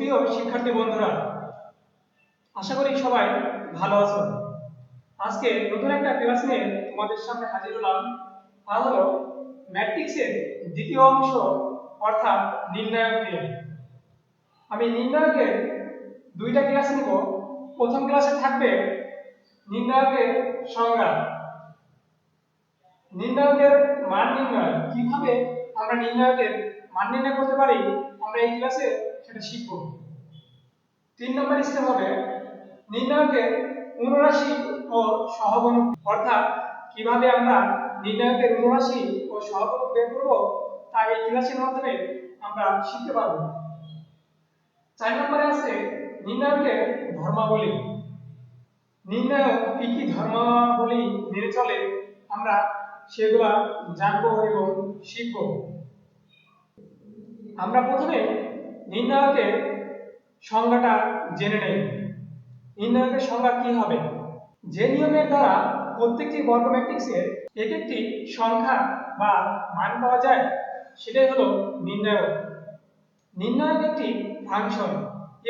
সুপ্রিয় শিক্ষার্থী বন্ধুরা, আশা করি সবাই ভালো আছো। আজকে নতুন একটা ক্লাস নিয়ে তোমাদের সামনে হাজির হলাম। তা হলো ম্যাট্রিক্সের দ্বিতীয় অংশ অর্থাৎ নির্ণায়ক নিয়ে। আমি নির্ণায়কের দুইটা ক্লাস নিব। প্রথম ক্লাসে থাকবে নির্ণায়কের সংজ্ঞা, নির্ণায়কের মান নির্ণয়, কিভাবে আমরা নির্ণায়কের মান নির্ণয় করতে পারি, আমরা এই ক্লাসে সেটা শিখব। 3 নম্বর স্টেপ হবে নির্ণায়কের অনুরাশি ও সহগুণক, অর্থাৎ কিভাবে আমরা নির্ণায়কের অনুরাশি ও সহগুণক বের করব তা এই ক্লাসের মাধ্যমে আমরা শিখতে পারব। 4 নম্বরে আছে নির্ণায়কের ধর্মাবলী, নির্ণায়ক কি কি ধর্মাবলী মেনে চলে আমরা সেগুলা জানবো এবং শিখব। আমরা প্রথমে নির্ণায়কের সংজ্ঞাটা জেনে নেই। নির্ণায়কের সংজ্ঞা কি হবে? যে নিয়মের দ্বারা প্রত্যেকটি বর্গ ম্যাট্রিক্সের এক একটি সংখ্যা বা মান পাওয়া যায় সেটাই হলো নির্ণায়ক। নির্ণায়ক একটি ফাংশন,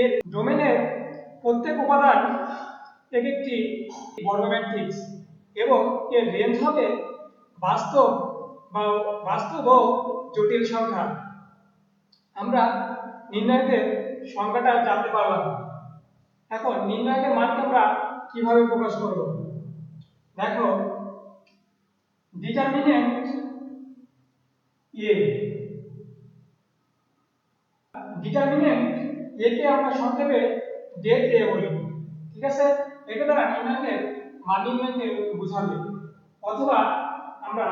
এর ডোমেনের প্রত্যেক উপাদান এক একটি বর্গ ম্যাট্রিক্স এবং এর রেঞ্জ হবে বাস্তব ও জটিল সংখ্যা। আমরা নির্ণায়কের সংখ্যাটা জানতে পারলাম। এখন নির্ণায়কের মানকে আমরা কিভাবে প্রকাশ করব? দেখো, ডিটারমিনেন্ট এ, ডিটারমিনেন্ট এ কে আমরা সংক্ষেপে ডেট এ বলি, ঠিক আছে? এটা দ্বারা নির্ণায়কের মান নির্ণয়কে বোঝাবে। অথবা আমরা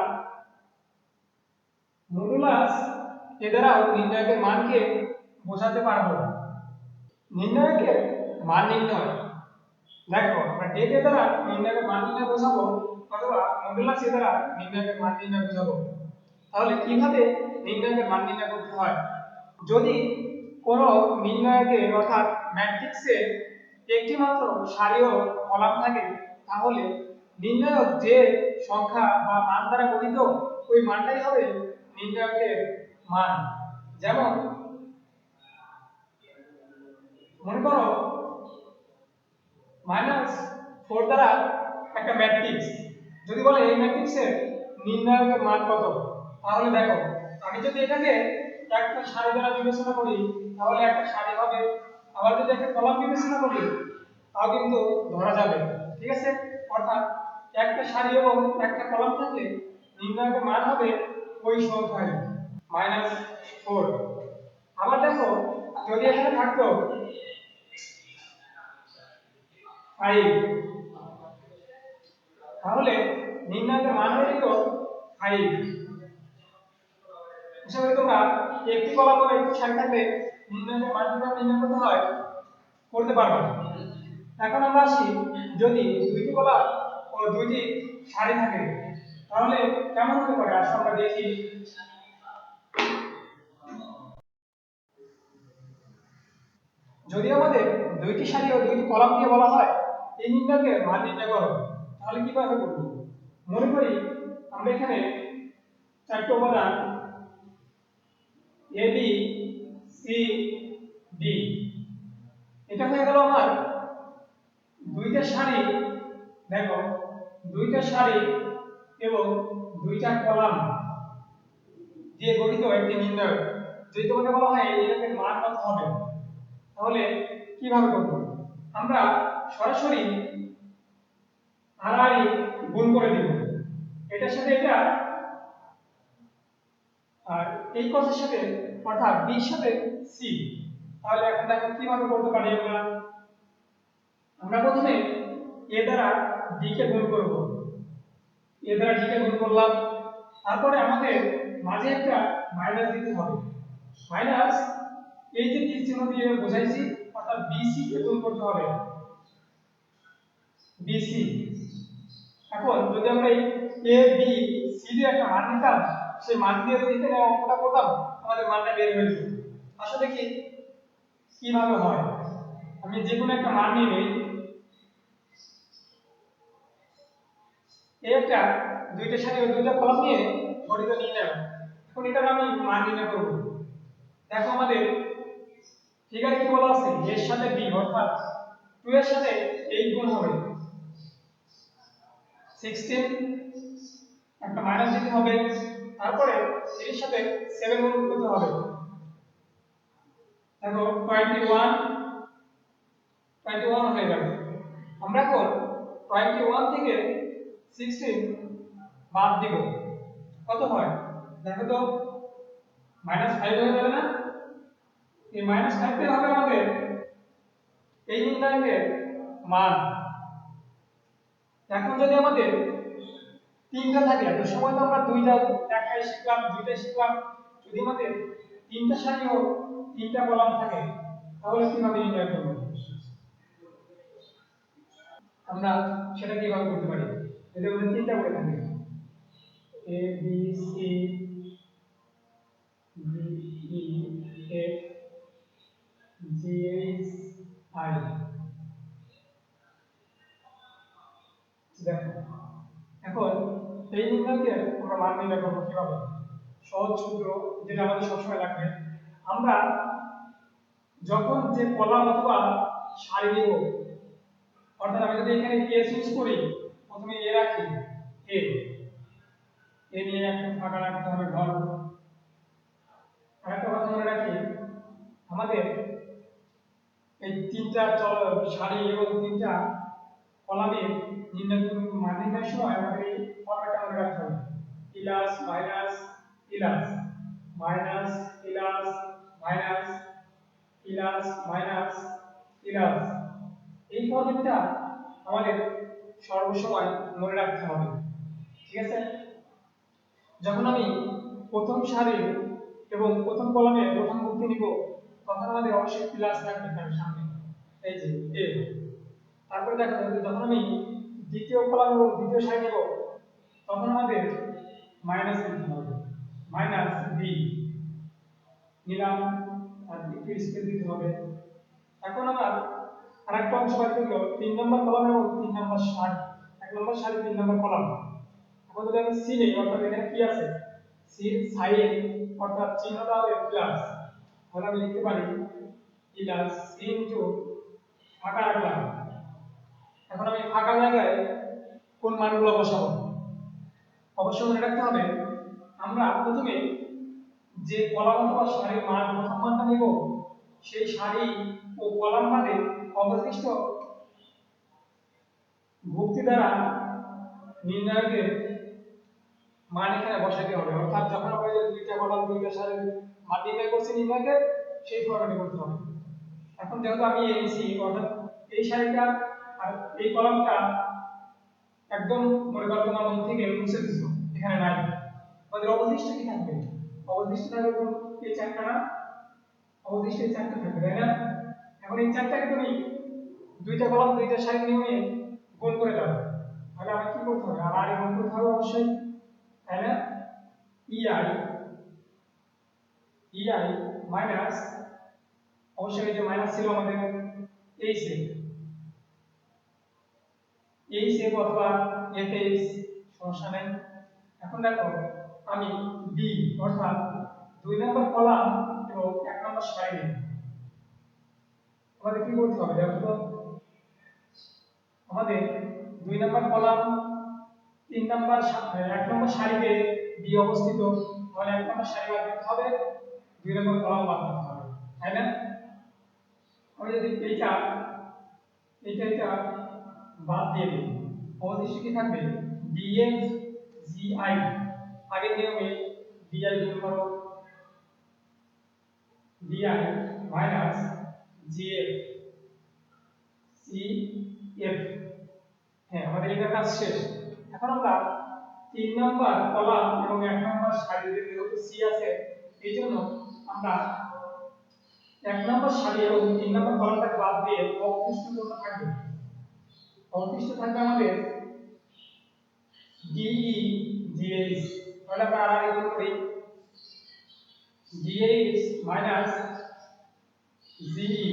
মডুলাস এ দ্বারা নির্ণায়কের মানকে বোঝাতে পারবো। নির্ণায়কের মান নির্ণয়, দেখো আমরা ডেট এ দ্বারা নির্ণায়কের মান নির্ণয় বোঝাবো অথবা মডুলাস এ দ্বারা নির্ণায়কের মান নির্ণয় বোঝাবো। তাহলে কিভাবে নির্ণায়কের মান নির্ণয় করতে হয়? যদি কোনো নির্ণায়কে অর্থাৎ ম্যাট্রিক্সে একটি মাত্র সারি ও কলাম থাকে তাহলে নির্ণায়ক যে সংখ্যা বা মান দ্বারা গঠিত ওই মানটাই হবে নির্ণায়কের মান। যেমন মনে করো -4 দ্বারা একটা ম্যাট্রিক্স, যদি বলে এই ম্যাট্রিক্সের নির্ণায়কের মান কত, তাহলে দেখো আমি যদি এটাকে একটা সারি দ্বারা বিবেচনা করি তাহলে একটা সারি হবে, আবার যদি একটা কলাম বিবেচনা করি তাও কিন্তু ধরা যাবে, ঠিক আছে? অর্থাৎ একটা সারি এবং একটা কলাম থাকলে নির্ণায়কের মান হবে ওই সংখ্যায় -4। আবার দেখো যদি এখানে থাকতো 5 তাহলে নির্ণায়কের মান হয়ে যেত 5। হিসাবে তোমরা একটি কলাম ও একটি সারি থাকলে নির্ণায়কের মান কিভাবে নির্ণয় করতে হয় করতে পারবে। এখন আমরা আসি যদি দুইটি কলাম ও দুইটি সারি থাকে তাহলে কেমন হতে পারে আসলে আমরা দেখি। যদি আমাদের দুইটি সারি ও দুইটি কলাম দিয়ে বলা হয় এই নির্ণায়কের মান নির্ণয় করো, তাহলে কিভাবে করব? মনে করি আমরা এখানে চারটি উপাদান এ বি সি ডি, এটা হয়ে গেল আমার দুইটা সারি। দেখো দুইটা সারি এবং দুইটা কলাম দিয়ে গঠিত একটি নির্ণায়ক। যদি তোমাকে বলা হয় এই নির্ণায়কের মান কত হবে তাহলে কিভাবে করব? আমরা সরাসরি হারাহারি গুণ করে দিব এটার সাথে এটা আর এই কথার সাথে অর্থাৎ বি এর সাথে সি। তাহলে এখন দেখো কিভাবে করতে পারি আমরা প্রথমে এ দ্বারা ডি কে গুণ করব, এ দ্বারা ডি কে গুণ করলাম, তারপরে আমাদের মাঝে একটা মাইনাস দিতে হবে। মাইনাস এই যে তীর চিহ্ন দিয়ে বোঝাইছি অর্থাৎ বিসি কে গুণ করতে হবে, বিসি। এখন যদি আমরা এই এ বি সি দিয়ে একটা মান নিতাম সেই মান দিয়ে যদি এখানে অঙ্কটা করতাম আমাদের মানটা বের হয়ে যেত। আসলে কি কিভাবে হয়? আমি যে কোনো একটা মান নিয়ে নেই, এই একটা দুইটা সারি ও দুইটা কলাম নিয়ে গঠিত নির্ণয়। এখন এটা আমি মান নির্ণয় করব। দেখো আমাদের ফিগারে কি বলা আছে এর সাথে বি অর্থাৎ 2 এর সাথে 8 গুণ হবে 16 একটা মাইনাস দিতে হবে তারপরে এর সাথে 7 গুণ করতে হবে দেখো 21 হয়ে গেল আমরা এখন 21 থেকে 16 বাদ দিব কত হয় দেখো তো -5 হয়ে যাবে না এই -5 তে হবে আমাদের এই নির্ণায়কের মান এখন যদি আমাদের তিনটা থাকে তো সময় তো আমরা একটাই শিখলাম দুইটাই শিখলাম যদি আমাদের তিনটা সারি ও তিনটা কলাম থাকে তাহলে কিভাবে নির্ণয় করব আমরা সেটা কিভাবে করতে পারি যদি আমাদের তিনটা করে থাকে a b c d e f g h i দেখো এখন এই নির্ণয়কে আমরা মান নির্ণয় করবো কিভাবে সহজ সূত্র যেটা আমাদের সবসময় লাগবে আমরা যখন যে কলাম অথবা সারি নিব অর্থাৎ আমি যদি এখানে a চুজ করি প্রথমে a রাখি a নিয়ে একটা ফাঁকা রাখতে হবে ঘর আরেকটা কথা মনে রাখি আমাদের এই তিনটা সারি এবং তিনটা কলামে মান নির্ণয়ের সময় আমাদের এই ফরম্যাটটা মনে রাখতে হবে plus minus plus minus plus minus plus minus plus এই ফরম্যাটটা আমাদের সর্বসময় মনে রাখতে হবে ঠিক আছে যখন আমি প্রথম সারি এবং প্রথম কলামে প্রথম মুক্তি নিব তখন আমাদের অবশ্যই প্লাস থাকবে তার সামনে এই যে a তারপর দেখো যখন আমি দ্বিতীয় কলাম এবং দ্বিতীয় সারি নেব তখন আমাদের মাইনাস দিতে হবে মাইনাস বি নিলাম আর দ্বিতীয় স্পেস দিতে হবে এখন আমার আরেকটা অংশ বাকি হলো 3 নম্বর কলাম এবং 3 নম্বর সারি 1 নম্বর সারি 3 নম্বর কলাম এখন যদি আমি সি নেই অর্থাৎ এখানে কি আছে সি সাইন অর্থাৎ চিহ্নটা হবে প্লাস তাহলে আমি লিখতে পারি প্লাস সি ইনটু ফাঁকা রাখলাম এখন আমি ফাঁকা জায়গায় কোন মানগুলো বসাবো অবশ্যই মনে রাখতে হবে আমরা প্রথমে যে কলাম অথবা সারির মান প্রথম মানটা নিব সেই সারি ও কলাম বাদে অবশিষ্ট ভুক্তি দ্বারা নির্ণায়কের মান এখানে বসাতে হবে অর্থাৎ যখন আমরা যে দুইটা কলাম দুইটা সারির মান নির্ণয় করছি নির্ণায়কের সেই ফরম্যাটে করতে হবে এখন যেহেতু আমি এনেছি অর্থাৎ এই সারিটা আর এই কলামটা একদম মনে করো তোমার মন থেকে মুছে দিছো এখানে নাই আমাদের অবশিষ্ট কি থাকবে অবশিষ্ট থাকবে কোন এই চারটা না অবশিষ্ট এই চারটা থাকবে তাই না এখন এই চারটাকে তুমি দুইটা কলাম দুইটা সারি নিয়ে গুণ করে দাও তাহলে আমার কি করতে হবে আর গুণ করতে হবে অবশ্যই তাই না ei মাইনাস অবশ্যই এই যে মাইনাস ছিল আমাদের এই সেভ অথবা এফএস সমস্যা নেই এখন দেখো আমি বি অর্থাৎ 2 নম্বর কলাম এবং 1 নম্বর সারি নেব আমাদের কি করতে হবে দেখো তো আমাদের 2 নম্বর কলাম 3 নম্বর 1 নম্বর সারিতে বি অবস্থিত তাহলে 1 নম্বর সারি বাদ দিতে হবে 2 নম্বর কলাম বাদ দিতে হবে তাই না আমি যদি এটা বাদ দিয়ে দিই অবশিষ্ট কি থাকবে df gi আগের নিয়মে di গুণ করো di মাইনাস gf cf হ্যাঁ আমাদের এটা কাজ শেষ এখন আমরা 3 নম্বর কলাম এবং 1 নম্বর সারিতে যেহেতু c আছে এইজন্য আমরা 1 নম্বর সারি এবং 3 নম্বর কলামটাকে বাদ দিয়ে অবশিষ্ট কোনটা থাকবে অবশিষ্ট থাকবে আমাদের DEGH তাহলে আমরা আর গুণ করি GH মাইনাস GE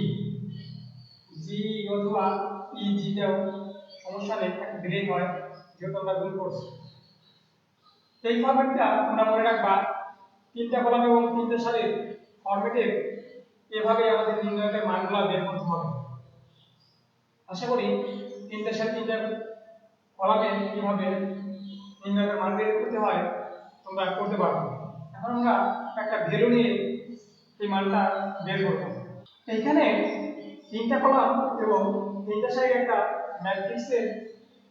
GE অথবা EG টাও সমস্যা নেই একটা দিলেই হয় যেহেতু আমরা গুণ করছি এই ফরম্যাটটা তোমরা মনে রাখবা তিনটা কলাম এবং তিনটা সারির ফরম্যাটে এভাবে আমাদের নির্ণয়কের মানগুলো বের করতে হবে। আশা করি তিনটার সাথে তিনটা কলামে কিভাবে নির্ণয়কের মান বের করতে হয় তোমরা করতে পারবে। এখন আমরা একটা ভ্যালু নিয়ে এই মানটা বের করব। এইখানে তিনটা কলাম এবং তিনটা সাইডে একটা ম্যাট্রিক্সের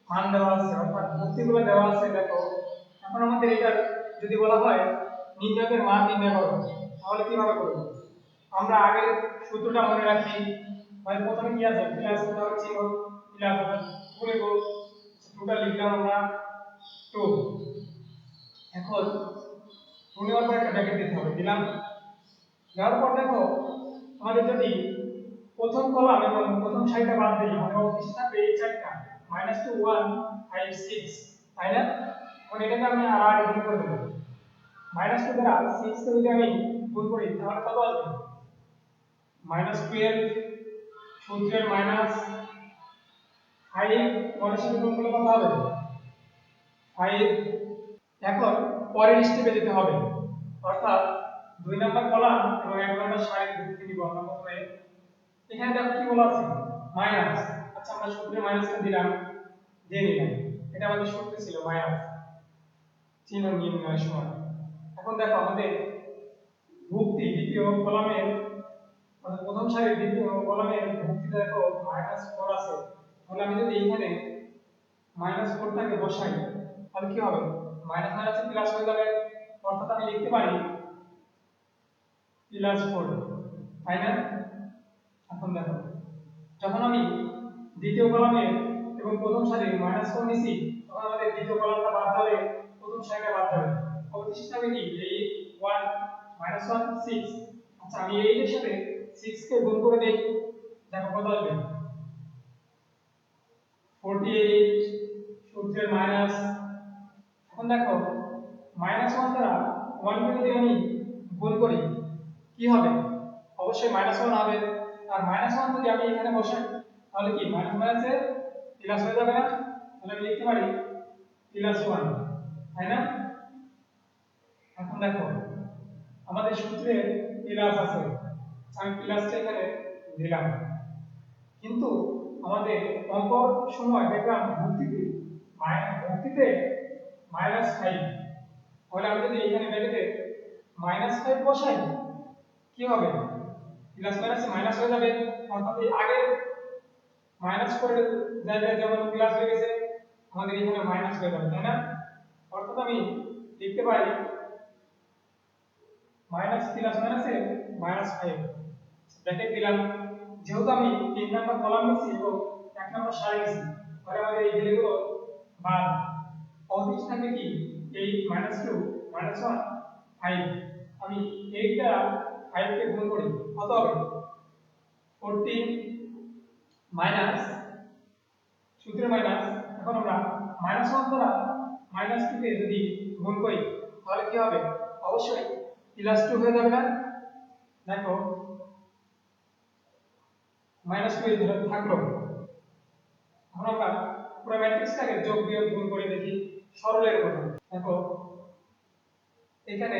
মান দেওয়া আছে, অর্থাৎ ভুক্তিগুলো দেওয়া আছে। দেখো এখন আমাদের এটা যদি বলা হয় নির্ণয়কের মান নির্ণয় করো, তাহলে কিভাবে করব? আমরা আগে সূত্রটা মনে রাখি। মানে প্রথমে কি আছে, প্লাস তাহলে ছিল প্লাস করে গো টোটাল লিখলাম আমরা 2। এখন 2 নেওয়ার পর একটা ব্র্যাকেট দিতে হবে, দিলাম। দেওয়ার পর দেখো আমাদের যদি প্রথম কলাম এবং প্রথম সারিটা বাদ দিই, আমাদের অবশিষ্ট থাকবে এই চারটা -2 1 5 6, তাই না? এখন এটাকে আমি আর গুণ করে দেব। -2 দ্বারা 6 কে যদি আমি গুণ করি তাহলে কত আসবে? -12 সূত্রের -5 1 সাথে গুণ করলে কত হবে? 5। এখন পরের স্টেপে যেতে হবে, অর্থাৎ 2 নাম্বার কলাম এবং 1 নাম্বার সারি ধরতে নিব আমরা প্রথমে। এখানে দেখো কি বলা আছে, মাইনাস। আচ্ছা আমরা সূত্রে মাইনাসটা দিলাম, দিয়ে নিলাম। এটা আমাদের সূত্রে ছিল মাইনাস, চিহ্ন নির্ণয়ের সময়। এখন দেখো আমাদের ভুক্তি দ্বিতীয় কলামের, মানে প্রথম সারির দ্বিতীয় কলামের ভুক্তিতে দেখো -4 আছে। তাহলে আমি যদি এইখানে -4টাকে বসাই তাহলে কি হবে? মাইনাস মাইনাসে প্লাস হয়ে যাবে, অর্থাৎ আমি লিখতে পারি +4, তাই না? এখন দেখো যখন আমি দ্বিতীয় কলামের এবং প্রথম সারির -4 নিছি, তখন আমাদের দ্বিতীয় কলামটা বাদ যাবে, প্রথম সারিটা বাদ যাবে। অবশিষ্ট থাকবে কি? এই 1 -1 6। আচ্ছা আমি এই এর সাথে 6 কে গুণ করে দেই, দেখো কত আসবে? 48 সূত্রের মাইনাস। এখন দেখো -1 দ্বারা 1 কে যদি আমি গুণ করি কি হবে? অবশ্যই -1 হবে। আর -1 যদি আমি এখানে বসাই তাহলে কি মাইনাস মাইনাসে প্লাস হয়ে যাবে না? তাহলে আমি লিখতে পারি +1, তাই না? এখন দেখো আমাদের সূত্রে প্লাস আছে, আমি প্লাসটা এখানে দিলাম। কিন্তু আমাদের অঙ্কর সময় দেখলাম ভুক্তিতে -5, তাহলে আমি যদি এখানে ব্র্যাকেটে -5 বসাই কি হবে? প্লাস মাইনাসে মাইনাস হয়ে যাবে, অর্থাৎ এই আগের মাইনাস করে জায়গায় যেমন প্লাস হয়ে গেছে আমাদের এখানে মাইনাস হয়ে যাবে, তাই না? অর্থাৎ আমি লিখতে পারি মাইনাস প্লাস মাইনাসে -5 ব্র্যাকেট দিলাম। যেহেতু আমি 3 নাম্বার কলাম নিচ্ছি এবং 1 নাম্বার সারি নিচ্ছি, তাহলে আমাদের এই ভ্যালুগুলো বাদ। অবশিষ্ট থাকবে কি? এই -2 -1 5। আমি 8 দ্বারা 5 কে গুণ করি কত হবে? 14 মাইনাস সূত্রের মাইনাস। এখন আমরা -1 দ্বারা -2 কে যদি গুণ করি তাহলে কি হবে? অবশ্যই +2 হয়ে যাবে না? দেখো -2 এর ধরে থাকলো। এখন আমরা পুরো ম্যাট্রিক্সটাকে যোগ বিয়োগ গুণ করে দেখি সরলের কথা। দেখো এখানে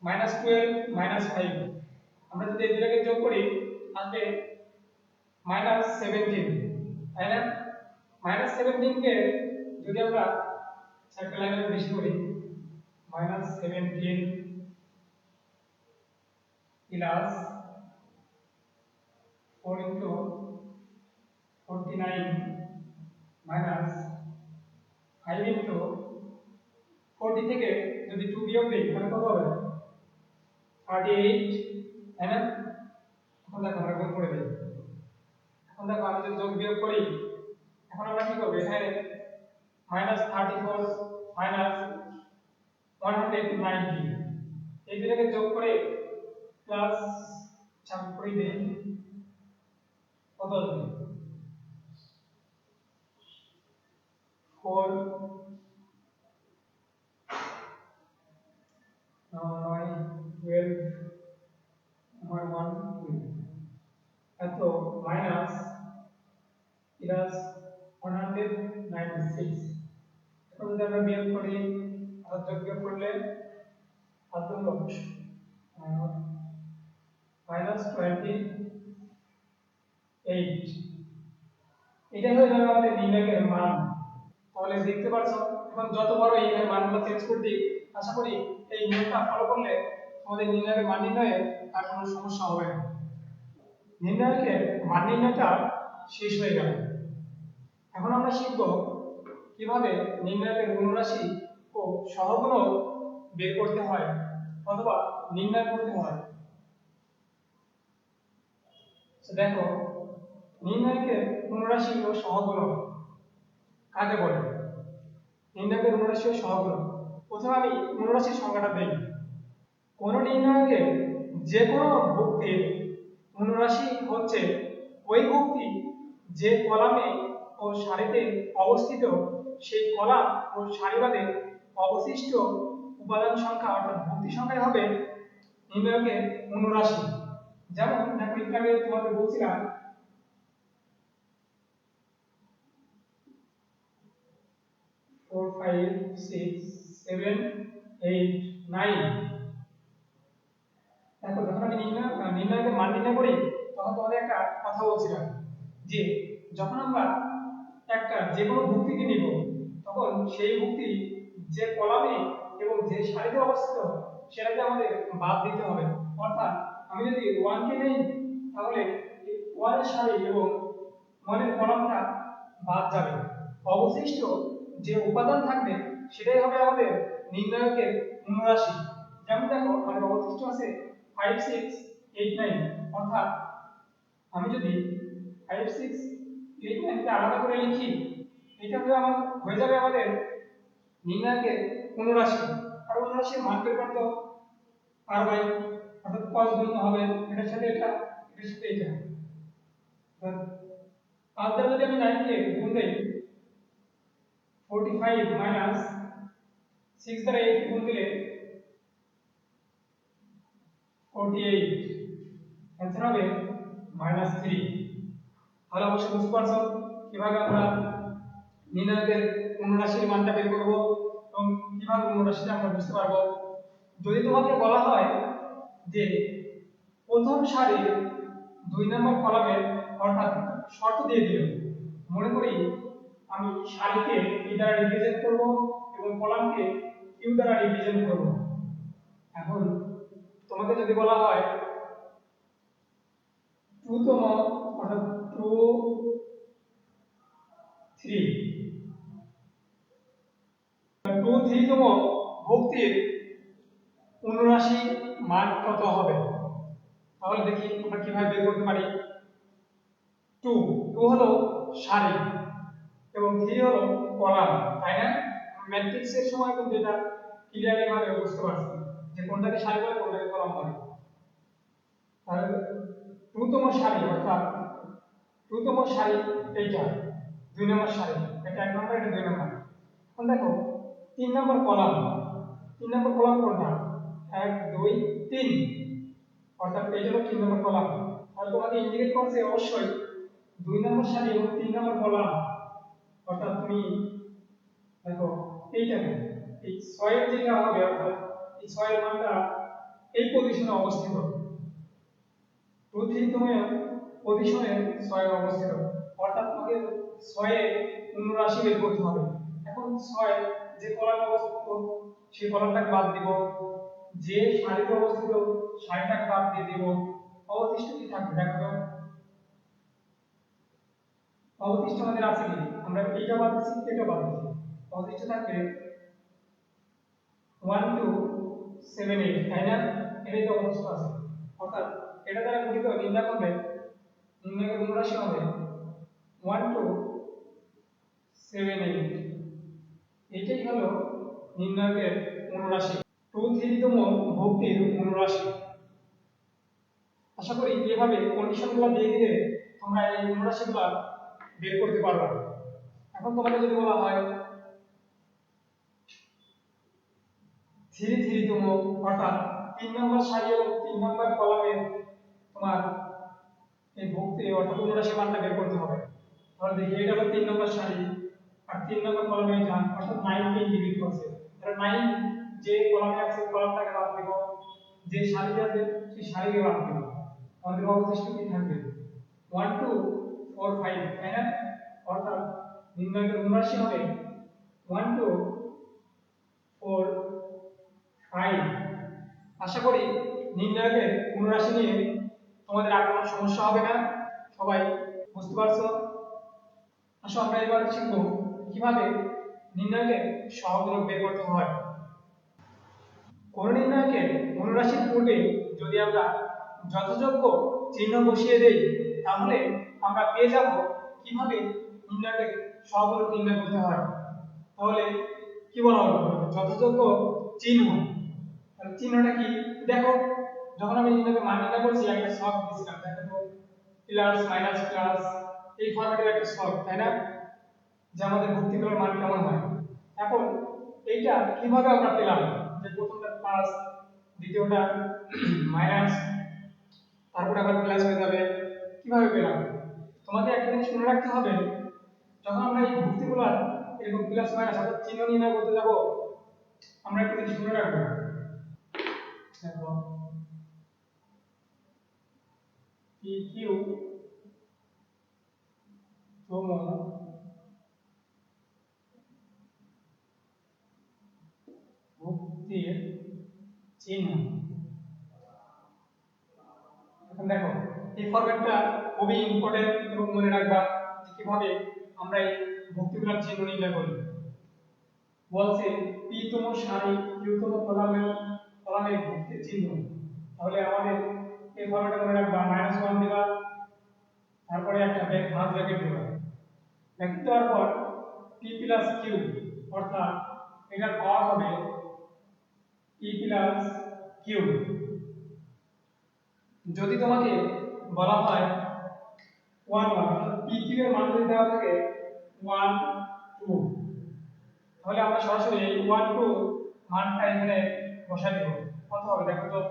-12 -5 আমরা যদি এই দুটোকে যোগ করি আসবে -17, তাই না? -17 কে যদি আমরা চারটা লাইনে বেশি করি -17 প্লাস 4 into 49 মাইনাস 5 into 40 থেকে যদি 2 বিয়োগ দেই তাহলে কত হবে? 38, তাই না? এখন দেখো আমরা গুণ করে দেই। এখন দেখো আমরা যদি যোগ বিয়োগ করি, এখন আমরা কি করব? এখানে -34 -190 এই দুটোকে যোগ করে প্লাস 4 করে দেই কত আসবে? 4 9 12 1 2 এত মাইনাস প্লাস 196। এখন যদি আমরা বিয়োগ করি আর যোগ বিয়োগ করলে কত হবে? -28 এটাই হয়ে যাবে আমাদের নির্ণায়কের মান। তাহলে দেখতে পাচ্ছ এখন যত বড় এই মানগুলো চেঞ্জ করে দিই, আশা করি এই নিয়মটা ফলো করলে তোমাদের নির্ণায়কের মান নির্ণয়ে আর কোনো সমস্যা হবে না। নির্ণায়কের মান নির্ণয়টা শেষ হয়ে গেল। এখন আমরা শিখব কিভাবে নির্ণায়কের গুণরাশি ও সহগুণক বের করতে হয় অথবা নির্ণয় করতে হয়। দেখো, নির্ণায়কের গুণরাশি ও সহগুণক কাকে বলে? নির্ণায়কের গুণরাশি ও সহগুণক, প্রথমে আমি গুণরাশির সংজ্ঞাটা দেই। কোন নির্ণায়কের যে কোনো ভুক্তির গুণরাশি হচ্ছে ওই ভুক্তি যে কলামে ও সারিতে অবস্থিত সেই কলাম ও সারিবাদে অবশিষ্ট উপাদান সংখ্যা অর্থাৎ ভুক্তি সংখ্যাই হবে নির্ণায়কের গুণরাশি। যেমন দেখো একটু আগে তোমাদের বলছিলাম 4 5 6 7 8 9। দেখো যখন আমি নির্ণায়কের মান নির্ণয় করি তখন তোমাদের একটা কথা বলছিলাম যে যখন আমরা একটা যে কোনো ভুক্তিকে নিব তখন সেই ভুক্তি যে কলামে এবং যে সারিতে অবস্থিত সেটাকে আমাদের বাদ দিতে হবে। অর্থাৎ আমি যদি 1 কে নেই তাহলে 1 এর সারি এবং 1 এর কলামটা বাদ যাবে, অবশিষ্ট যে উপাদান থাকবে সেটাই হবে আমাদের নির্ণায়কের গুণরাশি। যেমন দেখো আমাদের অবশিষ্ট আছে 5 6 8 9, অর্থাৎ আমি যদি 5 6 8 9 কে আলাদা করে লিখি এটা হয়ে যাবে আমাদের নির্ণায়কের গুণরাশি। আর গুণরাশির মান বের করতে পারবে, অর্থাৎ cos গুণ হবে এটার সাথে এটা, এটার সাথে এটা। পাঁচ দ্বারা যদি আমি 9 কে গুণ দেই 45 মাইনাস 6 দ্বারা 8 কে গুণ দিলে 48, অ্যান্সার হবে -3। তাহলে অবশ্যই বুঝতে পারছো কিভাবে আমরা নির্ণায়কের গুণরাশির মানটা বের করব এবং কিভাবে গুণরাশিটা আমরা বুঝতে পারবো। যদি তোমাকে বলা হয় যে প্রথম সারির 2 নম্বর কলামের, অর্থাৎ শর্ত দিয়ে দিল, মনে করি আমি সারিকে p দ্বারা রিপ্রেজেন্ট করব এবং কলামকে q দ্বারা রিপ্রেজেন্ট করব। এখন তোমাকে যদি বলা হয় 2 তম, অর্থাৎ 2 3 তম ভুক্তির গুণরাশি মান কত হবে, তাহলে দেখি আমরা কিভাবে বের করতে পারি। 2 হলো সারি এবং 3 হলো কলাম, তাই না? ম্যাট্রিক্সের সময় কিন্তু এটা ক্লিয়ারলি ভাবে বুঝতে পারছি যে কোনটাকে সারি বলে কোনটাকে কলাম বলে। তাহলে 2 তম সারি, অর্থাৎ 2 তম সারি এইটা 2 নম্বর সারি, এটা 1 নম্বর, এটা 2 নম্বর। এখন দেখো 3 নম্বর কলাম, 3 নম্বর কলাম কোনটা? 1 2 3, অর্থাৎ এই হলো 3 নম্বর কলাম। তাহলে তোমাকে ইন্ডিকেট করছে অবশ্যই 2 নম্বর সারি এবং 3 নম্বর কলাম, অর্থাৎ তুমি দেখো এইটাকে এই 6 এর যেটা হবে, অর্থাৎ এই 6 এর মানটা এই পজিশনে অবস্থিত, 2 3 তম পজিশনে 6 এ অবস্থিত, অর্থাৎ তোমাকে 6 এর গুণরাশি বের করতে হবে। এখন 6 যে কলামে অবস্থিত সেই কলামটাকে বাদ দিব, যে সারিতে অবস্থিত সারিটাকে বাদ দিয়ে দিব, অবশিষ্ট কি থাকবে দেখো। অবশিষ্ট আমাদের আছে কি? আমরা এইটা বাদ দিচ্ছি, এটা বাদ দিচ্ছি, অবশিষ্ট থাকবে 1 2 7 8, তাই না? এটাই তো অবশিষ্ট আছে। অর্থাৎ এটা দ্বারা গুণিত নির্ণয় করলে নির্ণয়ের গুণরাশি হবে 1 2 7 8। এটাই হলো নির্ণয়ের গুণরাশি, 2 3 তম ভুক্তির গুণরাশি। আশা করি এইভাবে কন্ডিশনগুলো দিয়ে দিলে তোমরা এই গুণরাশিগুলো বের করতে পারবে। এখন তোমাকে যদি বলা হয় 3 3 তম, অর্থাৎ 3 নম্বর সারি এবং 3 নম্বর কলামের তোমার এই ভুক্তি অর্থাৎ গুণরাশি মানটা বের করতে হবে। তাহলে দেখি এটা হলো 3 নম্বর সারি আর 3 নম্বর কলামে এটা, অর্থাৎ 9 কে ইন্ডিকেট করছে। তাহলে 9 যে কলামে আছে কলামটাকে বাদ দেব, যে সারিতে আছে সেই সারিকে বাদ দেব। আমাদের অবশিষ্ট কি থাকবে 1 2 4 5 তাই না অর্থাৎ নির্ণয়ের অনুরাশি হবে 1 2 4 5। আশা করি নির্ণয়ের অনুরাশি নিয়ে তোমাদের আর কোনো সমস্যা হবে না, সবাই বুঝতে পারছো। আসো আমরা এবার শিখব কিভাবে নির্ণয়ের সহগুণক বের করতে হয়। কোণ নির্ণয়কের অনুরাশির পূর্বে যদি আমরা যথাযোগ্য চিহ্ন বসিয়ে দেই তাহলে আমরা পেয়ে যাব কিভাবে নির্ণয়কের সহগুণক নির্ণয় করতে হয়। তাহলে কি বলা হলো যথাযোগ্য চিহ্ন। তাহলে চিহ্নটা কি দেখো, যখন আমি নির্ণয়কের মান নির্ণয় করছি একটা ছক দিয়েছিলাম, দেখো তো প্লাস মাইনাস প্লাস এই ফরম্যাটের একটা ছক, তাই না, যে আমাদের ভুক্তিগুলোর মান কেমন হয়। এখন এইটা কিভাবে আমরা পেলাম যে প্রথমটা প্লাস দ্বিতীয়টা মাইনাস তারপর আবার প্লাস হয়ে যাবে, কিভাবে পেলাম। তোমাদের একটা জিনিস মনে রাখতে হবে, যখন আমরা এই ভুক্তিগুলো এরকম প্লাস মাইনাস অর্থাৎ চিহ্ন নির্ণয় করতে যাব আমরা একটা জিনিস মনে রাখবো। দেখো পি কিউ সম ভুক্তির চিহ্ন। এখন দেখো এই ফরম্যাটটা খুবই ইম্পর্টেন্ট এবং মনে রাখবা কিভাবে আমরা এই ভুক্তিগুলোর চিহ্ন নির্ণয় করি। বলছে পি তম সারি কিউ তম কলামের ভুক্তির চিহ্ন। তাহলে আমাদের এই ফরম্যাটে মনে রাখবা -1 দিবা, তারপরে একটা ভাঁজ ব্র্যাকেট দিবা, ব্র্যাকেট দেওয়ার পর পি প্লাস কিউ অর্থাৎ এটার পাওয়ার হবে পি প্লাস কিউ। যদি তোমাকে বলা হয় 1 1 অর্থাৎ পি কিউ এর মান যদি দেওয়া থাকে 1 2, তাহলে আমরা সরাসরি এই 1 2 মানটা এখানে বসাই দেব। কত হবে দেখো তো,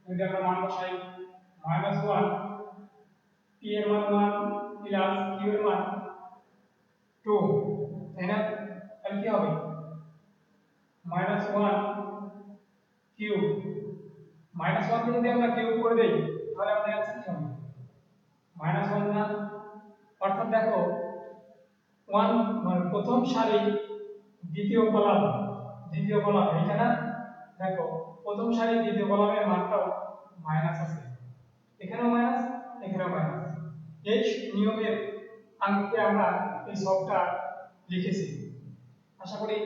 যদি আমরা মান বসাই -1 পি এর মান 1 প্লাস কিউ এর মান 2, তাই না, তাহলে কি হবে -1 কিউ, -1 কে যদি আমরা কিউব করে দেই তাহলে আমাদের অ্যানসার কি হবে -1 না। অর্থাৎ দেখো 1 মানে প্রথম সারি দ্বিতীয় কলাম এটা না, দেখো প্রথম সারি দ্বিতীয় কলামের মানটাও মাইনাস আছে, এখানেও মাইনাস এখানেও মাইনাস। এই নিয়মের আঙ্গিকে আমরা এই সবটা লিখেছি, আশা করি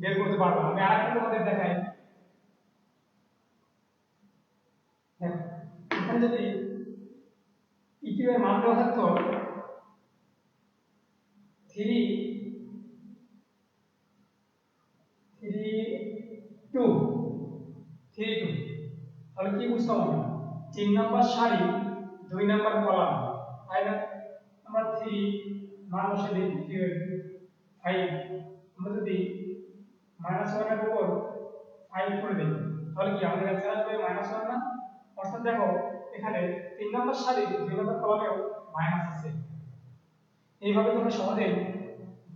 বের করতে পারবো। আমি আরেকটা তোমাদের দেখাই, দেখো এখানে যদি ইকিউ এর মান দেওয়া থাকতো 3 2 তাহলে কি বুঝতাম আমরা 3 নাম্বার সারি 2 নাম্বার কলাম, তাই না, আমরা 3 মান বসে দিই ইকিউ এর 5, আমরা যদি -1 এর উপর 5 করে দিই তাহলে কি আমাদের অ্যানসার আসবে -1 না। অর্থাৎ দেখো এখানে 3 নাম্বার সারি 2 নাম্বার কলামেও মাইনাস আছে। এইভাবে তোমরা সহজেই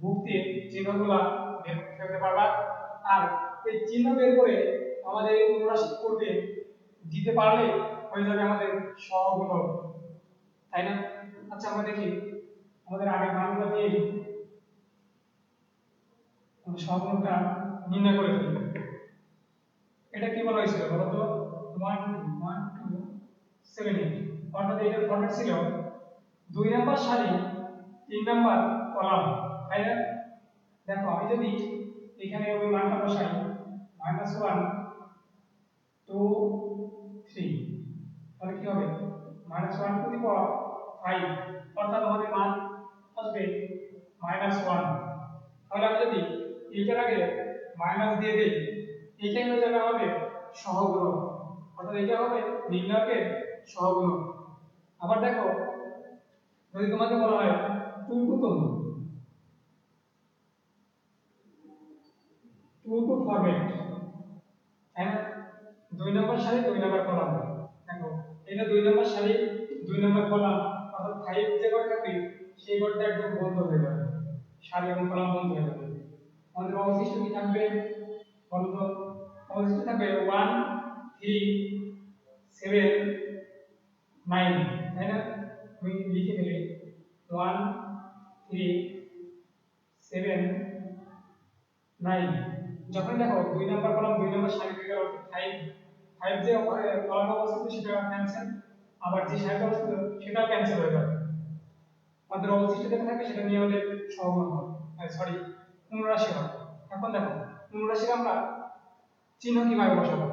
ভুক্তির চিহ্নগুলো বের করতে পারবা। আর এই চিহ্ন বের করে আমাদের এই অনুরাশি করবে দিতে পারলে হয়ে যাবে আমাদের সহগুণক, তাই না। আচ্ছা আমরা দেখি আমাদের আগের মানগুলো দিয়ে আমরা সহগুণকটা নির্ণয় করে ফেলি। এটা কি বলা হয়েছিল বলো তো 1 1 2 7 8, অর্থাৎ এটার ফরম্যাট ছিল 2 নাম্বার সারি 3 নাম্বার কলাম, তাই না। দেখো আমি যদি এখানে ওই মানটা বসাই -1 2 3 তাহলে কি হবে -1 টু দি পাওয়ার 5, অর্থাৎ আমাদের মান আসবে -1। তাহলে আমি যদি এইটার আগে মাইনাস দিয়ে দেই এইটাই হয়ে যাবে আমাদের সহগুণক, অর্থাৎ এটা হবে নির্ণয়কের সহগুণক। আবার দেখো যদি তোমাকে বলা হয় 2 2 তম 2 2 ফরম্যাট, হ্যাঁ 2 নম্বর সারি 2 নম্বর কলাম, দেখো এটা 2 নম্বর সারি 2 নম্বর কলাম, অর্থাৎ 5 যে ঘর থাকবে সেই ঘরটা একদম বন্ধ হয়ে যাবে, সারি এবং কলাম বন্ধ হয়ে যাবে। আমাদের অবশিষ্ট কি থাকবে বলতো, অবশিষ্ট থাকবে 1 3 7 9, তাই না? আমি লিখে ফেলি 1 3 7 9। যখন দেখো 2 নাম্বার কলাম 2 নাম্বার সারি থেকে গেল 5, 5 যে কলামে অবস্থিত সেটা ক্যান্সেল, আবার যে সারিতে অবস্থিত সেটা ক্যান্সেল হয়ে যাবে। আমাদের অবশিষ্ট যেটা থাকে সেটা নিয়ে আমাদের সহগুণ হবে, সরি অনুরাশি হবে। এখন দেখো অনুরাশির আমরা চিহ্ন কিভাবে বসাবো।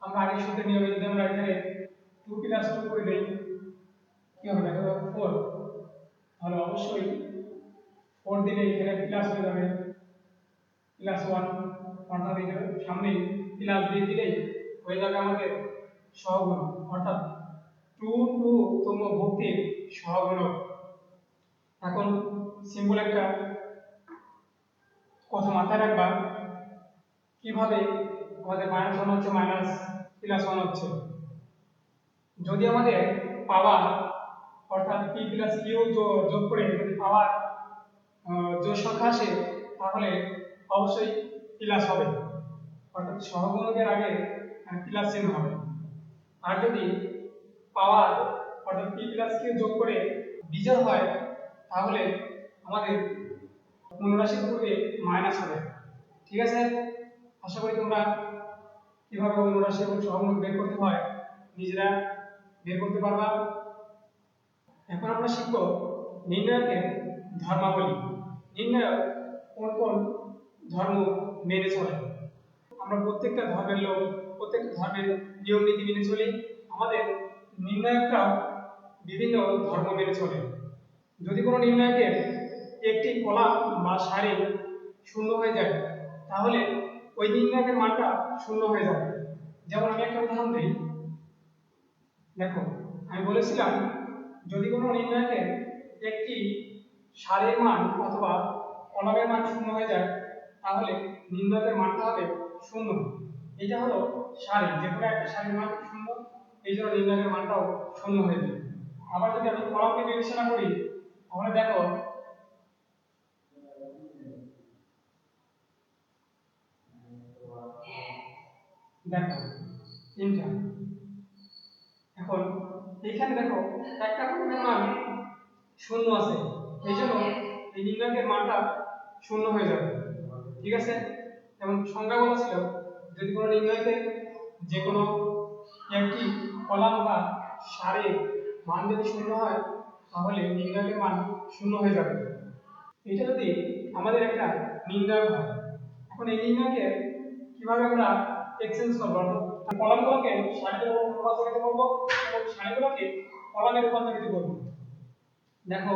আমরা আগে সূত্রের নিয়মে যদি আমরা এখানে 2 + 2 করে দেই কি হবে দেখো 4, তাহলে অবশ্যই 4 দিলে এখানে প্লাস হয়ে যাবে +1, অর্থাৎ এখানে সামনে প্লাস দিয়ে দিলেই হয়ে যাবে আমাদের সহগুণ, অর্থাৎ 2 2 তম ভক্তির সহগুণক। এখন সিম্পল একটা কথা মাথায় রাখবা, কিভাবে আমাদের -1 হচ্ছে +1 হচ্ছে। যদি আমাদের পাওয়ার অর্থাৎ p + q যোগ করে যদি পাওয়ার জোড় সংখ্যা আসে তাহলে অবশ্যই প্লাস হবে, অর্থাৎ সহগুণকের আগে প্লাস চিহ্ন হবে। আর যদি পাওয়ার অর্থাৎ p + q যোগ করে বিজোড় হয় তাহলে আমাদের অনুরাশির পূর্বে মাইনাস হবে। ঠিক আছে, আশা করি তোমরা কিভাবে অনুরাশি এবং সহগুণক বের করতে হয় নিজেরা বের করতে পারবা। এখন আমরা শিখব নির্ণয়কের ধর্মাবলী। নির্ণয় কোন কোন ধর্ম মেনে চলে। আমরা প্রত্যেকটা ধর্মের লোক, প্রত্যেকটা ধর্মের নিয়ম নীতি মেনে চলি। আমাদের নির্ণায়করাও বিভিন্ন ধর্ম মেনে চলে। যদি কোনো নির্ণায়কের একটি কলাম বা সারি শূন্য হয়ে যায় তাহলে ওই নির্ণায়কের মানটা শূন্য হয়ে যাবে। যেমন আমি একটা উদাহরণ দিই, দেখো আমি বলেছিলাম যদি কোনো নির্ণায়কের একটি সারির মান অথবা কলামের মান শূন্য হয়ে যায় তাহলে নির্ণায়কের মানটা হবে শূন্য। এটা হলো সারি, যে কোনো একটা সারির মান শূন্য, এই জন্য নির্ণায়কের মানটাও শূন্য হয়ে যাবে। আবার যদি আমি কলামকে বিবেচনা করি তাহলে দেখো তিনটা। এখন এখানে দেখো একটা কলামের মান শূন্য আছে, এই জন্য এই নির্ণায়কের মানটা শূন্য হয়ে যাবে। ঠিক আছে, এবং সংজ্ঞা বলা ছিল যদি কোনো নির্ণায়কের যে কোনো একটি কলাম বা সারির মান যদি শূন্য হয় তাহলে নির্ণায়কের মান শূন্য হয়ে যাবে। এটা যদি আমাদের একটা নির্ণায়ক হয়, এখন এই নির্ণায়কে কিভাবে আমরা এক্সচেঞ্জ করব, অর্থাৎ কলামগুলোকে সারিতে রূপান্তরিত করব এবং সারিগুলোকে কলামে রূপান্তরিত করব। দেখো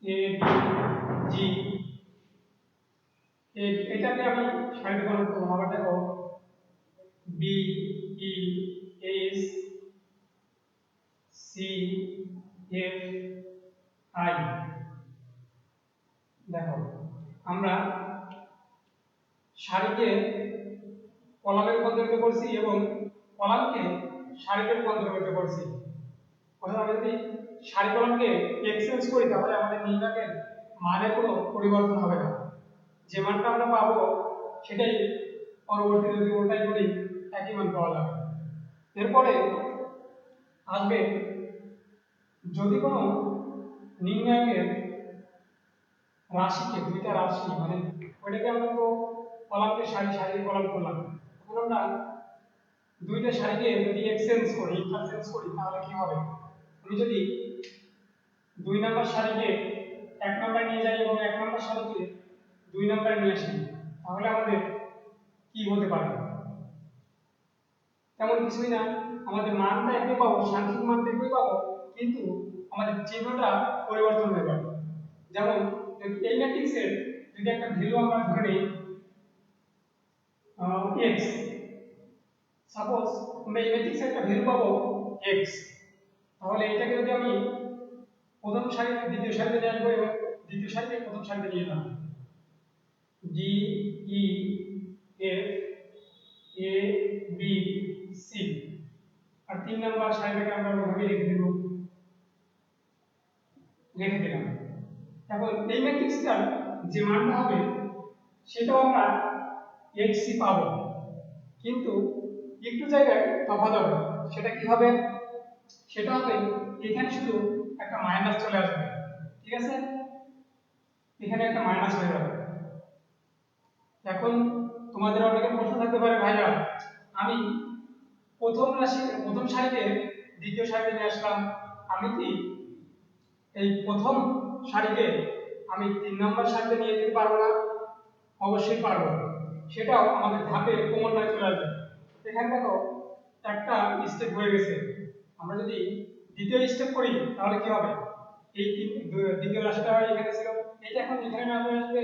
এ বি জি, এটাকে আমি সারিতে কনভার্ট করব। আবার দেখো B E S C F I. দেখো আমরা সারিকে কলামে রূপান্তরিত করছি এবং কলামকে সারিতে রূপান্তরিত করছি। অর্থাৎ আমরা যদি সারি কলামকে এক্সচেঞ্জ করি তাহলে আমাদের নির্ণায়কের মানের কোনো পরিবর্তন হবে না। যে মানটা আমরা পাবো সেটাই পরবর্তীতে যদি ওটাই করি একই মান পাওয়া যাবে। এরপরে আসবে যদি কোনো নির্ণায়কের রাশিকে, দুইটা রাশি মানে ওইটাকে আমরা তো কলামকে সারি সারি কলাম করলাম, এখন আমরা দুইটা সারিকে যদি এক্সচেঞ্জ করি ইন্টারচেঞ্জ করি তাহলে কি হবে। আমি যদি 2 নাম্বার সারিকে 1 নাম্বারে নিয়ে যাই এবং 1 নাম্বার সারিকে 2 নাম্বারে নিয়ে আসি তাহলে আমাদের কি হতে পারে, তেমন কিছুই না। আমাদের মানটা একই পাবো, সাংখ্যিক মানটা একই পাবো, কিন্তু আমাদের চিহ্নটা পরিবর্তন হয়ে যাবে। যেমন যদি এই ম্যাট্রিক্সের যদি একটা ভ্যালু আমরা ধরে নিই x, সাপোজ আমরা এই ম্যাট্রিক্সের একটা ভ্যালু পাবো x, তাহলে এটাকে যদি আমি প্রথম সারি দ্বিতীয় সারিতে নিয়ে আসবো এবং দ্বিতীয় সারিতে প্রথম সারিতে নিয়ে যাব, d e f a b c, আর 3 নাম্বার সারিটাকে আমরা ওইভাবে লিখে দিলাম। এখন এই ম্যাট্রিক্সটার যে মানটা হবে সেটাও আমরা xc পাবো, কিন্তু একটু জায়গায় তফাৎ হবে। সেটা কি হবে? সেটা হবে এখানে শুধু একটা মাইনাস চলে আসবে, ঠিক আছে? এখানে একটা মাইনাস হয়ে যাবে। এখন তোমাদের অনেকে প্রশ্ন থাকতে পারে, ভাইয়া আমি প্রথম সারিতে দ্বিতীয় সারিতে নিয়ে আসলাম, আমি কি এই প্রথম সারিতে আমি 3 নম্বর সারিতে নিয়ে যেতে পারবো না? অবশ্যই পারবো। সেটাও আমাদের ধাপে ক্রমান্বয়ে চলে আসবে। এখানে দেখো একটা স্টেপ হয়ে গেছে। আমরা যদি দ্বিতীয় স্টেপ করি তাহলে কি হবে? এই দ্বিতীয় রাশিটা এখানে ছিল, এটা এখন এখানে নামে আসবে,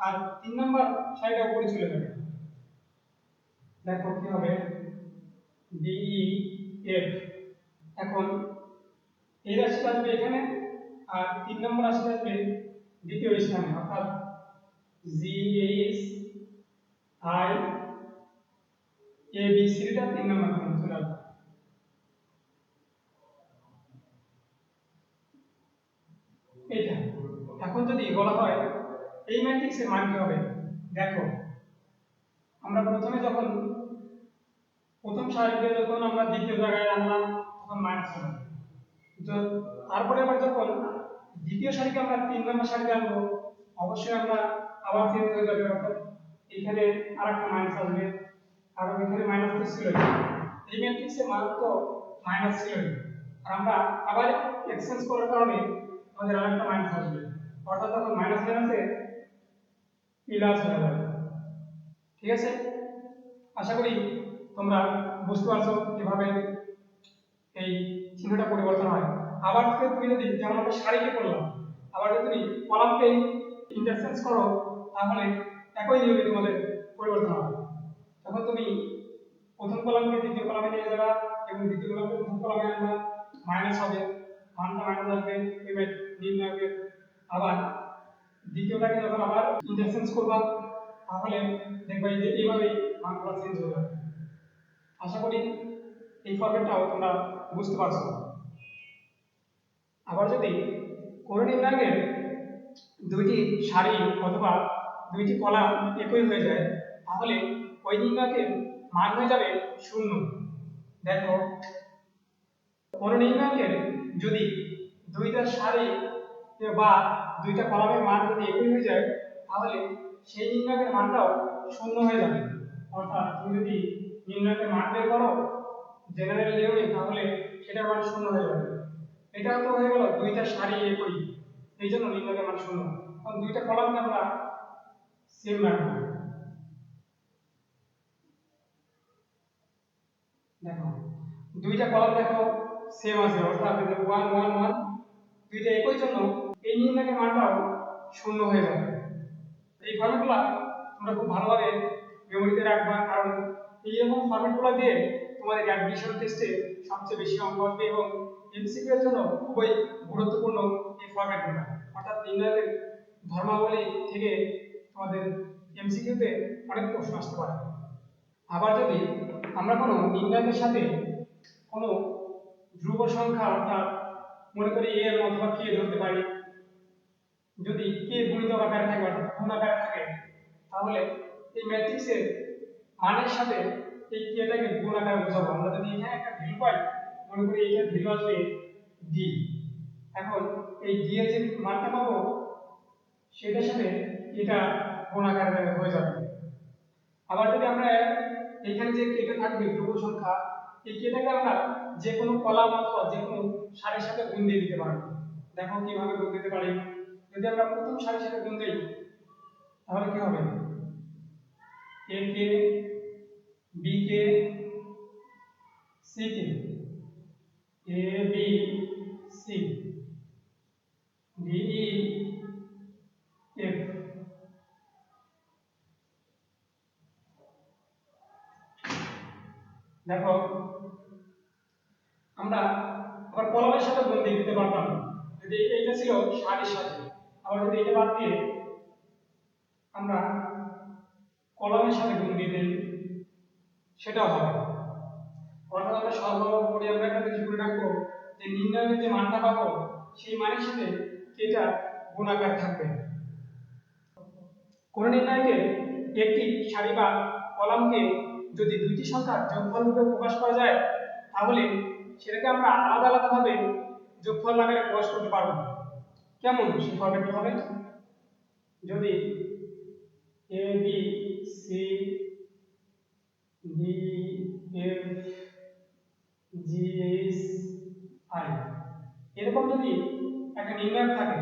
আর 3 নম্বর সারিটা উপরে চলে যাবে। দেখো কি হবে, ডি ই এফ। এখন এই রাশিটা আসবে এখানে, আর 3 নম্বর রাশিটা আসবে দ্বিতীয় স্থানে, অর্থাৎ G H I A B সিটা 3 নম্বর স্থানে চলে আসবে। এইটা এখন যদি বলা হয় এই ম্যাট্রিক্সের মান কি হবে, দেখো আমরা প্রথম সারিতে যখন আমরা দ্বিতীয় জায়গায় আনলাম তখন মাইনাস হবে, তারপরে আবার যখন দ্বিতীয় সারিকে আমরা 3 নম্বর সারিতে আনবো অবশ্যই আমরা আবার চেঞ্জ হয়ে যাবে, অর্থাৎ এখানে আরেকটা মাইনাস আসবে, আর এখানে মাইনাস তো ছিল, এই ম্যাট্রিক্সের মান তো মাইনাস ছিল, আর আমরা আবার এক্সচেঞ্জ করার কারণে আমাদের আরেকটা মাইনাস আসবে, অর্থাৎ তখন মাইনাস মাইনাসে প্লাস হয়ে যাবে। ঠিক আছে, আশা করি তোমরা বুঝতে পারছো কিভাবে এই চিহ্নটা পরিবর্তন হয়। আবার তুমি যদি যেমন আমরা সারিকে করলাম, আবার যদি তুমি কলামকে ইন্টারচেঞ্জ করো তাহলে একই নিয়মে তোমাদের পরিবর্তন হবে। তখন তুমি প্রথম কলামকে দ্বিতীয় কলামে নিয়ে যাবা এবং দ্বিতীয় কলামকে প্রথম কলামে আনবা, মাইনাস হবে, মানটা মাইনাস আসবে, পেমেন্ট নির্ণয় হবে। আবার দ্বিতীয়টাকে যখন আবার ইন্টারচেঞ্জ করবা তাহলে দেখবে যে এইভাবে মানগুলো চেঞ্জ হয়ে যাবে। আশা করি এই ফরম্যাটটাও তোমরা বুঝতে পারছো। আবার যদি কোন নির্ণায়কের দুইটি সারি অথবা দুইটি কলাম একই হয়ে যায় তাহলে ওই নির্ণায়কের মান হয়ে যাবে 0। দেখো কোন নির্ণায়কের যদি দুইটা সারি বা দুইটা কলামের মান যদি একই হয়ে যায় তাহলে সেই নির্ণায়কের মানটাও 0 হয়ে যাবে। অর্থাৎ তুমি যদি নির্ণায়কের মান বের করো জেনারেল নিয়মে তাহলে সেটার মান 0 হয়ে যাবে। এটা তো হয়ে গেল দুইটা সারি একই, এই জন্য নির্ণায়কের মান 0। কারণ দুইটা কলামকে আমরা সেম রাখবো। দেখো দুইটা কলাম দেখো সেম আছে, অর্থাৎ 1 1 1 দুইটা একই জন্য এই নির্ণায়কের মানটাও 0 হয়ে যাবে। এই ফর্মুলা তোমরা খুব ভালোভাবে মেমোরিতে রাখবা, কারণ এইরকম ফর্মুলা দিয়ে তোমাদের অ্যাডমিশন টেস্টে সবচেয়ে বেশি অঙ্ক আসবে এবং এমসিকিউ এর জন্য খুবই গুরুত্বপূর্ণ এই ফরম্যাটগুলো। অর্থাৎ নির্ণায়কের ধর্মাবলী থেকে তোমাদের এমসিকিউতে অনেক প্রশ্ন আসতে পারে। আবার যদি আমরা কোনো নির্ণায়কের সাথে কোনো ধ্রুব সংখ্যা অর্থাৎ মনে করি a অথবা k ধরতে পারি, যদি k গুণিতক আকারে থাকে অর্থাৎ গুণ আকারে থাকে তাহলে এই ম্যাট্রিক্সের মানের সাথে এই kটাকে গুণ আকারে বোঝাবো। আমরা যদি এখানে একটা ভ্যালু পাই, মনে করি এইটার ভ্যালু আসবে d, এখন এই d এর যে মানটা পাবো সেটার সাথে এটা গুণ আকারে হয়ে যাবে। আবার যদি আমরা এখানে যে কেটা থাকবে ধ্রুব সংখ্যা, এই কেটাকে আমরা যে কোনো কলাম অথবা যে কোনো সারির সাথে গুণ দিয়ে দিতে পারি। দেখো কিভাবে গুণ দিতে পারি। যদি আমরা প্রথম সারির সাথে গুণ দেই তাহলে কি হবে, a K b K c K, a b c d e f। দেখো আমরা আবার কলামের সাথে গুণ দিয়ে দিতে পারতাম, যদি এইটা ছিল সারির সাথে, আবার যদি এটা বাদ দিয়ে আমরা কলামের সাথে গুণ দিয়ে দিই সেটাও হবে। অর্থাৎ আমরা সর্বোপরি আমরা একটা কিছু করে রাখবো যে নির্ণয়ের যে মানটা পাবো সেই মানের সাথে এটা গুণাকার থাকবে। কোন নির্ণায়কের একটি সারি বা কলামকে যদি দুইটি সংখ্যার যোগফল রূপে প্রকাশ করা যায় তাহলে সেটাকে আমরা আলাদা আলাদা ভাবে যোগফল আকারে প্রকাশ করতে পারবো না। কেমন সেই ফরম্যাটটা হবে? যদি A B C D F G H I এরকম যদি একটা নির্ণায়ক থাকে,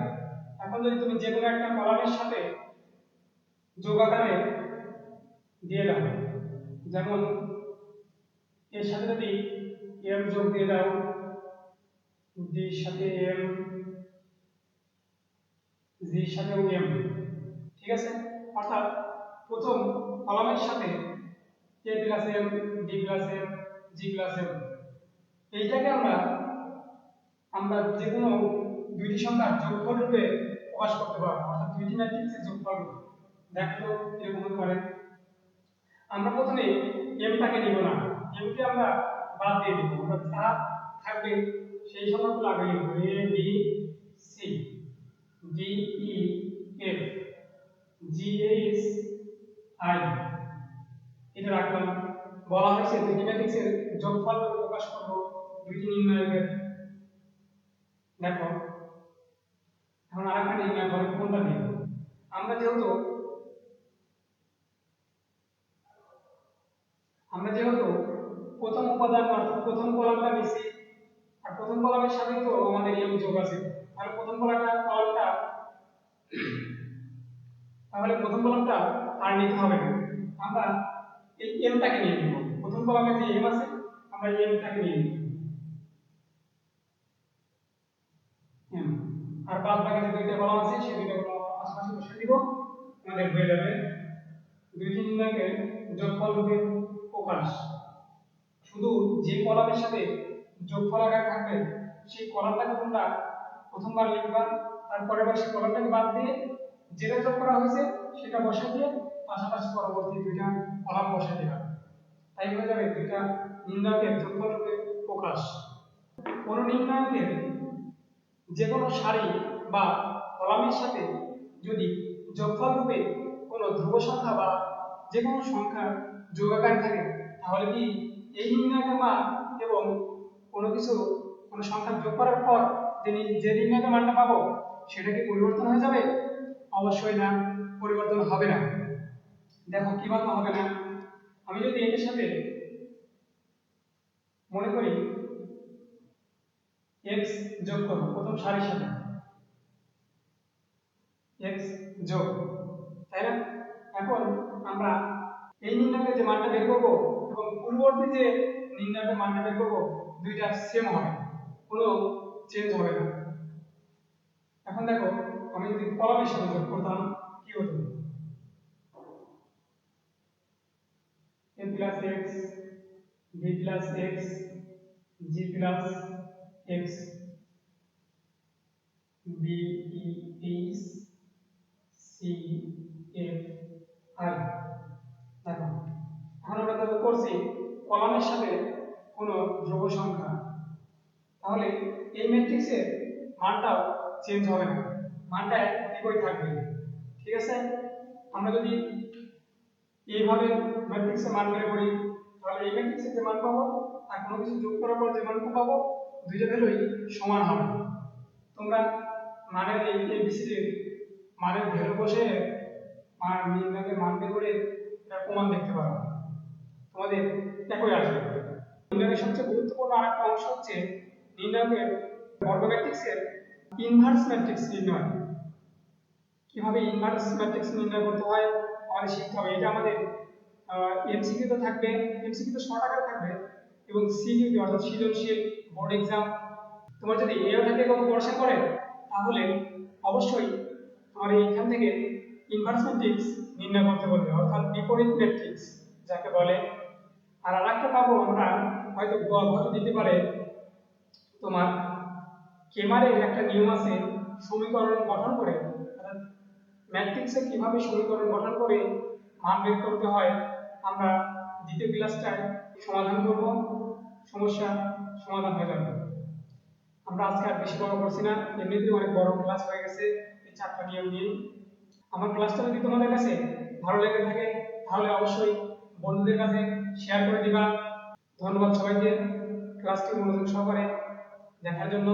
এখন যদি তুমি যে কোনো একটা কলামের সাথে যোগ আকারে দিয়ে দাও, যেমন এর সাথে যদি এম যোগ দিয়ে দাও, ডির সাথে এম, জির সাথেও এম, ঠিক আছে? অর্থাৎ প্রথম কলামের সাথে A plus M, D plus M, G plus M, এইটাকে আমরা আমরা যে কোনো দুইটি সংখ্যার যোগফল রূপে প্রকাশ করতে পারবো, অর্থাৎ দুইটি ম্যাট্রিক্সের যোগফল রূপে। দেখো এরকম হতে পারে। আমরা প্রথমে এমটাকে নিব না, এমকে আমরা বাদ দিয়ে দিব, আমরা যা থাকবে সেই সংখ্যাগুলো আগে লিখব। A B C D E F G H I, এটা রাখলাম। বলা হয়েছে দুইটি ম্যাট্রিক্সের যোগফল প্রকাশ করব দুইটি নির্ণায়কের। দেখো এখন আরেকটা নির্ণয় হবে, কোনটা নিব? আমরা যেহেতু প্রথম উপাদান অর্থাৎ প্রথম কলামটা নিছি, আর প্রথম কলামের সাথে তো আমাদের এম যোগ আছে, প্রথম কলামটা আর নিতে হবে না। আমরা এই এমটাকে নিয়ে নিব, প্রথম কলামে যে এম আছে আমরা এই এমটাকে নিয়ে নিব, এম। আর বাদ বাকি যে দুইটা কলাম আছে সেই দুইটা কলাম আশেপাশে বসিয়ে দিব, আমাদের হয়ে যাবে দুইটি নির্ণায়কের যোগফল রূপে প্রকাশ। শুধু যে কলামের সাথে যোগফল আকার থাকবে সেই কলামটাকে তোমরা প্রথমবার লিখবা, তারপরে বার সেই কলামটাকে বাদ দিয়ে যেটা যোগ করা হয়েছে সেটা বসাই দিয়ে পাশাপাশি পরবর্তী দুইটা কলাম বসাই দিবা, তাই হয়ে যাবে দুইটা নির্ণায়কের যোগফল রূপে প্রকাশ। কোন নির্ণায়কের যে কোনো সারি বা কলামের সাথে যদি যোগফল রূপে কোনো ধ্রুব সংখ্যা বা যে কোনো সংখ্যা যোগাকার থাকে, তাহলে কি এই নির্ণায়কের মান এবং কোনো সংখ্যা যোগ করার পর যে নির্ণায়কের মানটা পাবো সেটা কি পরিবর্তন হয়ে যাবে? অবশ্যই না, পরিবর্তন হবে না। দেখো কিভাবে হবে না? আমি যদি এটার সাথে মনে করি x যোগ করব, প্রথম সারির সাথে x যোগ, তাই না? এখন আমরা এই নির্ণায়কের যে মানটা বের করব এবং পূর্ববর্তী যে নির্ণায়কের মানটা বের করব দুইটা সেম হবে, কোনো চেঞ্জ হবে না। এখন দেখো আমি যদি কলামের সাথে যোগ করতাম কি হতো? a plus x b plus x g plus x b e h c f i। দেখো এখন আমরা তো করছি কলামের সাথে কোনো ধ্রুব সংখ্যা, তাহলে এই ম্যাট্রিক্সের মানটাও চেঞ্জ হবে না, মানটা একই থাকবে, ঠিক আছে? আমরা যদি এইভাবে ম্যাট্রিক্সের মান বের করি, তাহলে এই ম্যাট্রিক্সের যে মান পাবো আর কোনো কিছু যোগ করার পর যে মানটা পাবো দুইটা ভ্যালুই সমান হবে। তোমরা মানের এই এবিসিডির মানের ভ্যালু বসে নির্ণায়কের মান বের করে এটা প্রমাণ দেখতে পারো, তোমাদের একই আসবে। নির্ণায়কের সবচেয়ে গুরুত্বপূর্ণ আরেকটা অংশ হচ্ছে নির্ণায়কের বর্গ ম্যাট্রিক্সের ইনভার্স ম্যাট্রিক্স নির্ণয়। কিভাবে ইনভার্স ম্যাট্রিক্স নির্ণয় করতে হয় আমাদের শিখতে হবে। এটা আমাদের এমসিকিউ তো থাকবে, এমসিকিউ তো শর্ট আকারে থাকবে, এবং সিকিউ অর্থাৎ সৃজনশীল বোর্ড এক্সাম তোমার যদি এও থেকে কোনো প্রশ্ন করে তাহলে অবশ্যই তোমার এইখান থেকে ইনভার্স ম্যাট্রিক্স নির্ণয় করতে বলবে, অর্থাৎ বিপরীত ম্যাট্রিক্স যাকে বলে। আর আরেকটা পাবো আমরা, হয়তো হয়তো দিতে পারে তোমার কেমারের একটা নিয়ম আছে সমীকরণ গঠন করে, অর্থাৎ ম্যাট্রিক্সে কিভাবে সমীকরণ গঠন করে মান বের করতে হয় আমরা দ্বিতীয় ক্লাসটায় সমাধান করব, সমস্যা সমাধান হয়ে যাবে। আমরা আজকে আর বেশি বড় করছি না, এমনিতেই অনেক বড় ক্লাস হয়ে গেছে এই চারটা নিয়ম নিয়ে। আমার ক্লাসটা যদি তোমাদের কাছে ভালো লেগে থাকে তাহলে অবশ্যই বন্ধুদের কাছে শেয়ার করে দিবা। ধন্যবাদ সবাইকে। ক্লাসটি মনোযোগ সহকারে দেখার জন্য